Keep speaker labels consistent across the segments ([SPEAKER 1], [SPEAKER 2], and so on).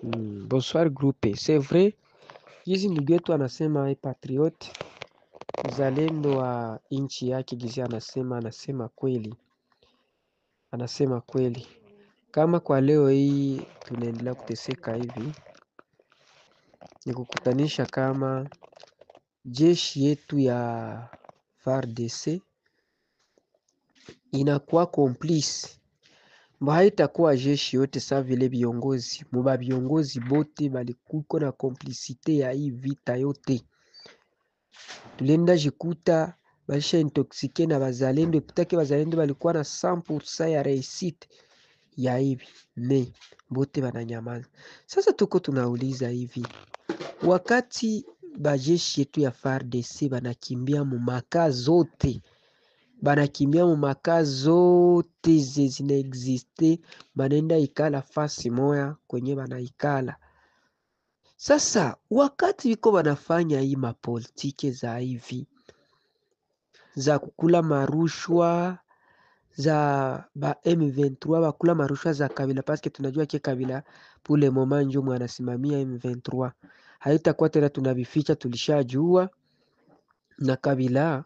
[SPEAKER 1] Bonsoir groupe. C'est vrai, gizi ndugu yetu anasema patriot, mzalendo wa nchi yake. Gizi anasema kweli, anasema kweli. Kama kwa leo hii tunaendelea kuteseka hivi, ni kukutanisha kama jeshi yetu ya FARDC inakuwa complice. Haitakuwa jeshi yote sa vile viongozi muba, viongozi bote balikuko na complicite ya hii vita yote. Tulienda jikuta balisha intoxike na bazalendo, eputake bazalendo balikuwa na 100% ya reusite ya hivi me bote bananyamaza. Sasa tuko tunauliza hivi, wakati bajeshi yetu ya FARDC banakimbia mumaka zote, banakimbia mumaka zote zina existe, banenda ikala fasi moya kwenye banaikala. Sasa wakati biko banafanya hii mapolitike za hivi za kukula marushwa za ba M23, bakula marushwa za Kabila, paske tunajua ke Kabila pule moma njo mwanasimamia M23, haitakuwa tena tunabificha, tulishajua. Na Kabila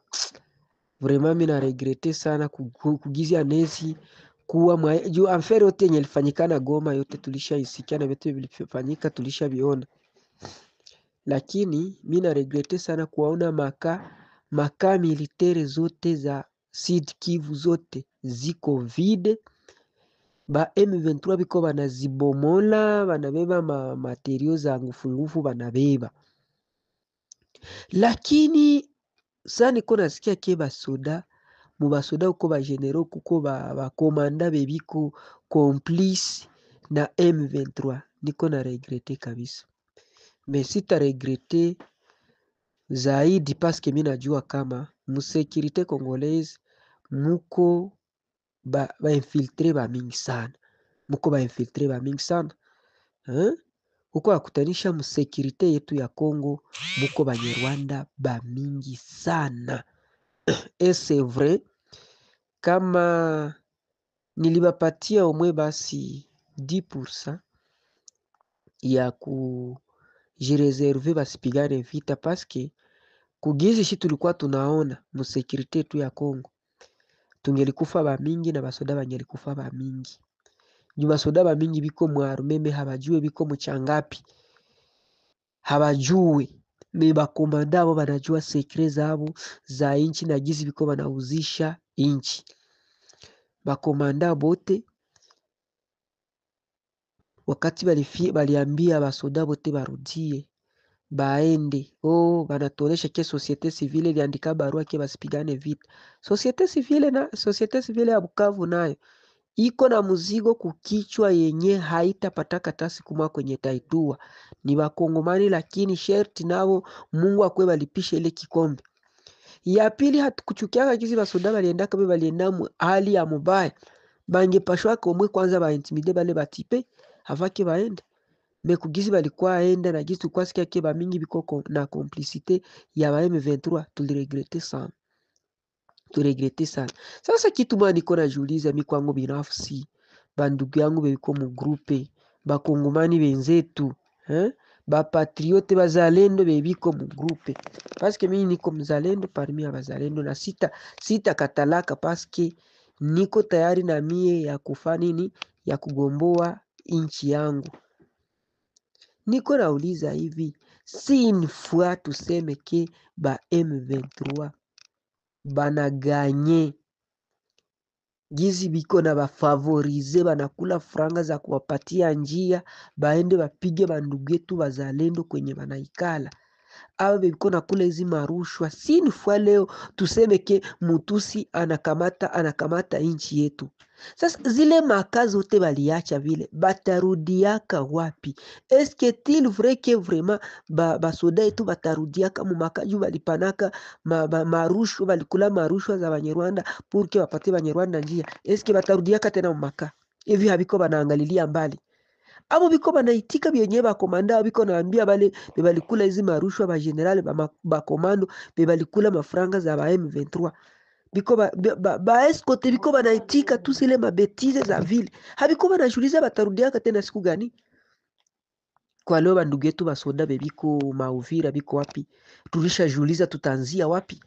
[SPEAKER 1] vraiment mina regrete sana kugizi anezi kuwa juu afere yote yenye ilifanyikana Goma yote tulishaisikia na vitu vilifanyika tulishaviona, lakini mina regrete sana kuwaona maka militaire zote za Sud Kivu zote ziko vide. Ba M23 biko banazibomola, banabeba materio za ngufungufu banabeba. Lakini sa niko nasikia ke basoda mubasoda uko ba general kuko ba komanda bebiko complice na M23, niko na regrete kabisa. Mais sita regrete zaidi paske mi najua kama musekirite congolaise muko ba infiltre ba mingi sana, muko ba infiltre ba mingi sana uko akutanisha musekirite yetu ya Congo, muko Banyarwanda ba mingi sana. Et c'est vrai, kama nilibapatia omwe basi 10% ya kujireserve basipigane vita, paske kugizi shi tulikuwa tunaona musekirite yetu ya Congo tungelikufa ba mingi na basoda bangelikufa ba mingi. Juu basoda ba mingi biko mwarumeme habajue biko mchangapi, habajue me bakomanda abo banajua sekre zabo za inchi na gizi biko banauzisha inchi. Bakomanda bote wakati baliambia basoda bote barudie baende, banatonesha ke societe civile iliandika barua ke basipigane vita. Societe civile ya Bukavu nayo iko na muzigo kukichwa yenye haitapataka hata siku moja kwenye taitua. Ni Bakongomani, lakini sherti nao Mungu akwe balipisha ile kikombe. Ya pili, hatukuchukiaka kizi basoda balienda kabe balienda hali ya mubaya, bangepashwa komwe kwanza ba intimide bale batipe havake baende. Mekugizi balikuwa aenda na gizi tukwa sikia ke ba mingi biko na complicite ya ba M23, tuliregrete sana. Turegrete sana. Sasa kitu mwa niko najiuliza mi kwangu binafsi, bandugu yangu beko mu groupe, bakongomani benzetu, ba patriote bazalendo bebiko mu groupe, paske mimi niko mzalendo parmi ya bazalendo na sita katalaka, paske niko tayari na mie ya kufa nini, ya kugomboa inchi yangu. Niko nauliza hivi, si inafaa tuseme ke ba M23 banaganye gizi biko na bafavorize, banakula franga za kuwapatia njia baende bapige bandugu yetu bazalendo kwenye banaikala, aba biko nakula hizi marushwa. Si nifua leo tuseme ke mutusi anakamata inchi yetu. Sasa zile makazi zote baliacha vile, batarudiaka wapi? Eske til vrai ke vraiment basoda yetu batarudiaka mumaka juu balipanaka marushwa, balikula marushwa za Banyarwanda purke wapate Banyarwanda njia? Eske batarudiaka tena mumaka? Hivi habiko banaangalilia mbali? Abo biko banaitika byenye bakomanda biko naambia bale bebalikula hizi marushwa ba general ba komando bebalikula mafranga za ba M23 biko ba escote biko banaitika tu zile mabetize za vile, habiko banajuliza batarudiaka tena siku gani? Kwa leo bandugu yetu basoda bebiko mauvira biko wapi? Tulishajiuliza tutaanzia wapi?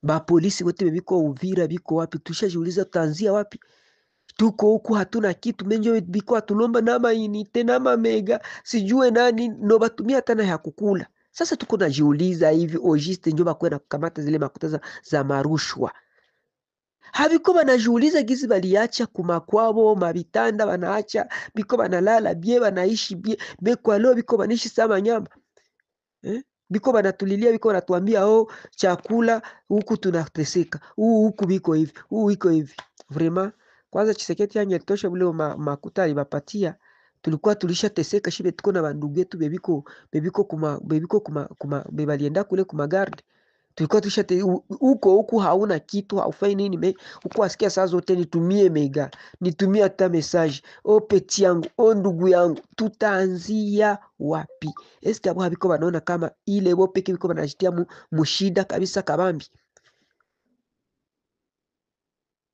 [SPEAKER 1] Ba polisi wote bebiko Uvira biko wapi? Tulishajiuliza tutaanzia wapi? Tuko huku hatuna kitu, menjo biko atulomba nama inite nama mega sijue nani no batumia tana ya kukula. Sasa tuko najiuliza hivi ojiste njo bakwenda kukamata zile makuta za marushwa. Habiko banajiuliza gizi baliacha kumakwabo mabitanda banaacha biko banalala bie banaishi bie kwa leo biko banaishi sama nyama biko banatulilia biko banatuambia chakula huku tunateseka huku biko hivi iko hivi. Vraiment kwanza Tshisekedi yangetosha bule makuta alibapatia, tulikuwa tulishateseka shibe tuko na bandugu yetu bebiko kuma bebalienda kule kuma garde, tulikuwa tushate huku hauna kitu haufai nini huku asikia saa zote nitumie mega nitumie hata message peti yangu ndugu yangu, tutaanzia wapi? Eske abo habiko banaona kama ile bo peke biko banajitia mushida kabisa kabambi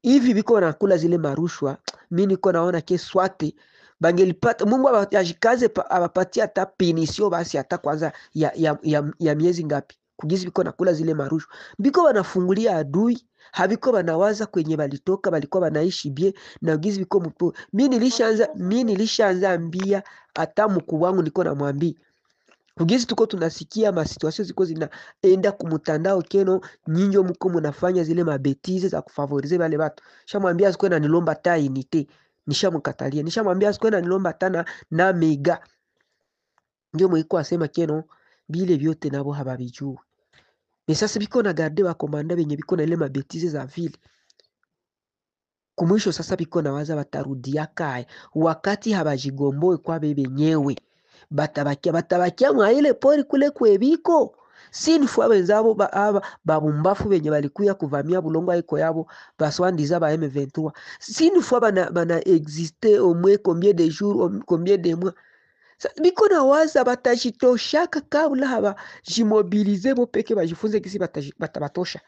[SPEAKER 1] hivi biko wanakula zile marushwa. Mimi niko naona ke swate bangelipata Mungu ajikaze abapatia hata pinisio basi hata kwanza ya miezi ngapi kugizi biko nakula zile marushwa, biko wanafungulia adui, habiko banawaza kwenye balitoka balikuwa banaishi bie na gizi biko mpo. Mimi nilishaanza ambia hata mkuu wangu niko namwambia kugizi tuko tunasikia ma situation ziko zinaenda kumutandao keno nyinyo mko mnafanya zile mabetize za kufavorize wale watu. Shamwambia sikwe na nilomba ta inite, nishamkatalia. Nishamwambia sikwe na nilomba tana na mega. Ndio mwiko asema keno bile vyote nabo hababijua. Sasa biko na garde wa komanda benye biko na ile mabetize za vile. Kumwisho sasa biko na waza batarudia kai wakati habajigomboe kwa bebe nyewe. Batabakia mwa ile pori kule kwebiko sinfu abenzabo babumbafu benye balikuya kuvamia bulongo aiko yabo baswandiza ba M23 sinfu bana existe au moins combien de jours combien de mois. Biko na waza batajitoshaka kabla haba jimobilize bo peke bajifunze kisi batabatosha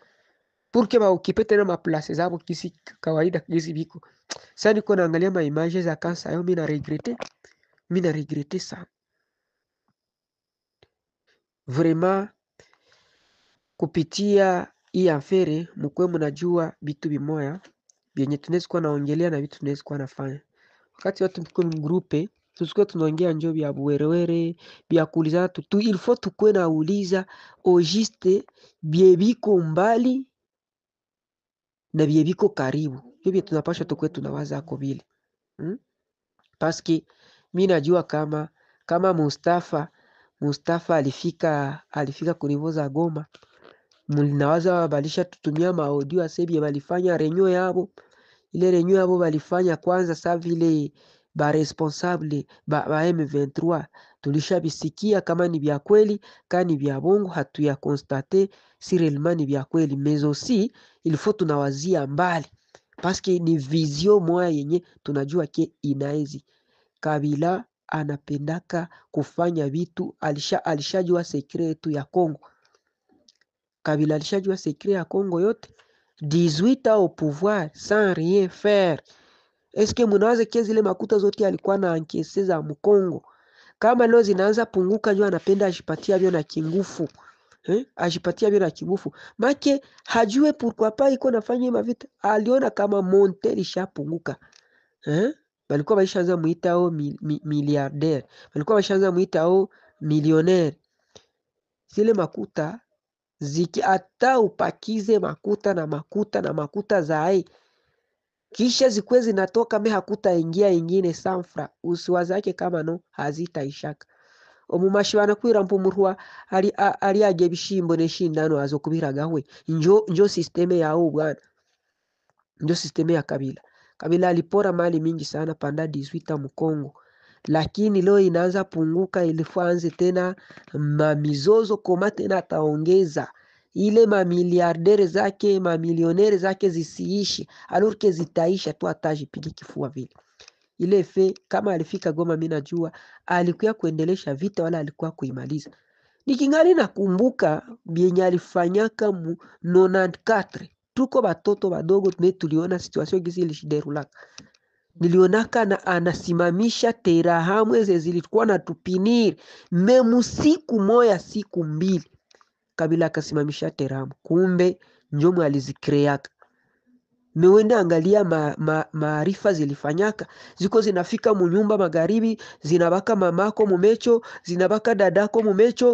[SPEAKER 1] pour que ba occupé tena ma place zabo kisi kawaida kisi biko. Sasa niko naangalia ma images za kansa yo, mimi na regrette sana. Vraiment kupitia hii afere mkwe mnajua vitu bimoya vyenye tunaweza kuwa naongelea na vitu tunaweza kuwa nafanya. Wakati watu tuko mgrupe tusikuwa tunaongea njoo vya buwerewere vya kuulizana tu il faut tukwe na uliza au juste biebiko mbali na biebiko karibu. Hivi tunapaswa tukwe tunawaza ako vile. Paski mimi najua kama Mustafa alifika kunivoza Goma, mlinawaza balisha tutumia maaudio asebi balifanya renyo yabo. Ile renyo yabo balifanya kwanza sa vile ba responsable ba M23 tulishabisikia kama ni vya kweli kani vya bongo hatuya constate si réellement ni vya kweli, mais aussi il faut tunawazia mbali paske ni vision moya yenye tunajua ke inaezi. Kabila anapendaka kufanya vitu, alishajua sekretu ya Kongo. Kabila alishajua sekre ya Kongo yote 18 ans au pouvoir sans rien faire. Eske munawaze kia zile makuta zote alikuwa na ankese za Mkongo kama leo zinaanza punguka, jua anapenda ajipatia vyo na kingufu ajipatia vyo na kingufu make hajue pourquoi pas iko nafanya mavita. Aliona kama monte lishapunguka balikuwa baishaanza muita au milliardaire, balikuwa baishaanza muita au millionnaire. Zile makuta ziki ata upakize makuta za kisha zikwe zinatoka hakuta ingia ingine sanfra, usiwazake kama no hazitaishaka. Omumashi banakwira mpumurwa ali age bishimbo neshindano azokubiragawe njo systeme yao bwana, njo systeme ya Kabila alipora mali mingi sana panda 18 Mkongo, lakini leo inaanza punguka. Ilifanze tena mamizozo koma tena ataongeza ile mamiliardere zake mamilionere zake zisiishi, alurke zitaisha tu atajipigi kifua vile. Ile fe kama alifika Goma mimi najua alikuwa kuendelesha vita wala alikuwa kuimaliza. Nikingali nakumbuka bienya alifanyaka 94 tuko batoto badogo tuliona situation gizi ilishiderulaka. nilionaka anasimamisha terahamwe zilikuwa na tupiniri memu siku moya siku mbili Kabila akasimamisha terahamu. Kumbe njomu alizikreaka. Mewende angalia maarifa zilifanyaka. Ziko zinafika munyumba magharibi, zinabaka mamako mumecho, zinabaka dadako mumecho,